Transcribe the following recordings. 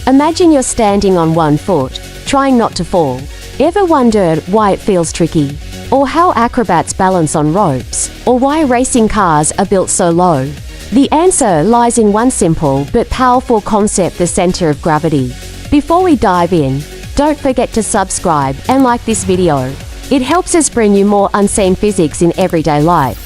Imagine you're standing on one foot, trying not to fall. Ever wondered why it feels tricky? Or how acrobats balance on ropes? Or why racing cars are built so low? The answer lies in one simple but powerful concept: the center of gravity. Before we dive in, don't forget to subscribe and like this video. It helps us bring you more unseen physics in everyday life.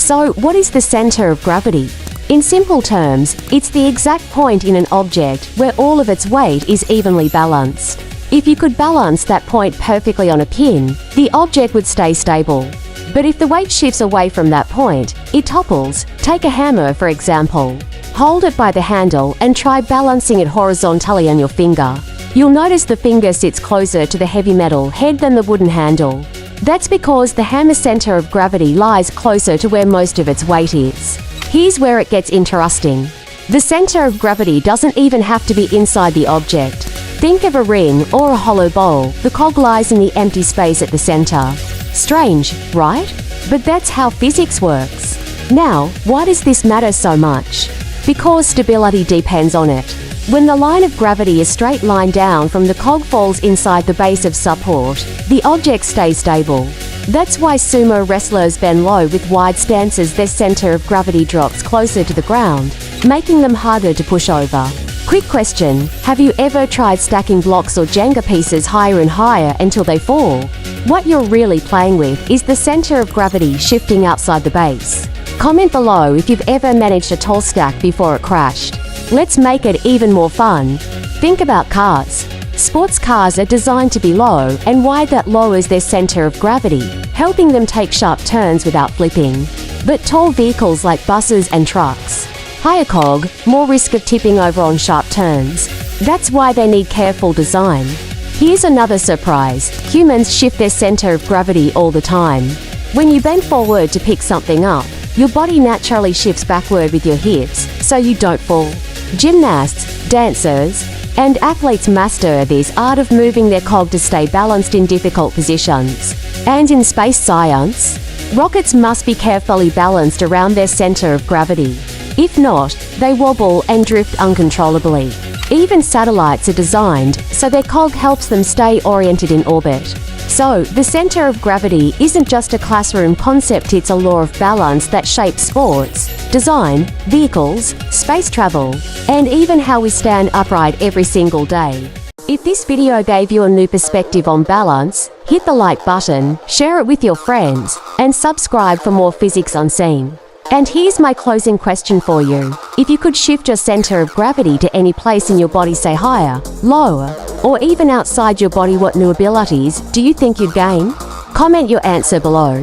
So, what is the center of gravity? In simple terms, it's the exact point in an object where all of its weight is evenly balanced. If you could balance that point perfectly on a pin, the object would stay stable. But if the weight shifts away from that point, it topples. Take a hammer, for example. Hold it by the handle and try balancing it horizontally on your finger. You'll notice the finger sits closer to the heavy metal head than the wooden handle. That's because the hammer's center of gravity lies closer to where most of its weight is. Here's where it gets interesting. The center of gravity doesn't even have to be inside the object. Think of a ring or a hollow bowl. The cog lies in the empty space at the center. Strange, right? But that's how physics works. Now, why does this matter so much? Because stability depends on it. When the line of gravity is straight line down from the cog falls inside the base of support, the object stays stable. That's why sumo wrestlers bend low with wide stances. Their center of gravity drops closer to the ground, making them harder to push over. Quick question, have you ever tried stacking blocks or Jenga pieces higher and higher until they fall? What you're really playing with is the center of gravity shifting outside the base. Comment below if you've ever managed a tall stack before it crashed. Let's make it even more fun. Think about cars. Sports cars are designed to be low and wide. That lowers their center of gravity, helping them take sharp turns without flipping. But tall vehicles like buses and trucks, higher cog, more risk of tipping over on sharp turns. That's why they need careful design. Here's another surprise. Humans shift their center of gravity all the time. When you bend forward to pick something up, your body naturally shifts backward with your hips, so you don't fall. Gymnasts, dancers, and athletes master this art of moving their cog to stay balanced in difficult positions. And in space science, rockets must be carefully balanced around their center of gravity. If not, they wobble and drift uncontrollably. Even satellites are designed so their cog helps them stay oriented in orbit. So, the center of gravity isn't just a classroom concept, it's a law of balance that shapes sports, design, vehicles, space travel, and even how we stand upright every single day. If this video gave you a new perspective on balance, hit the like button, share it with your friends, and subscribe for more physics unseen. And here's my closing question for you. If you could shift your center of gravity to any place in your body, say higher, lower, or even outside your body, what new abilities do you think you'd gain? Comment your answer below.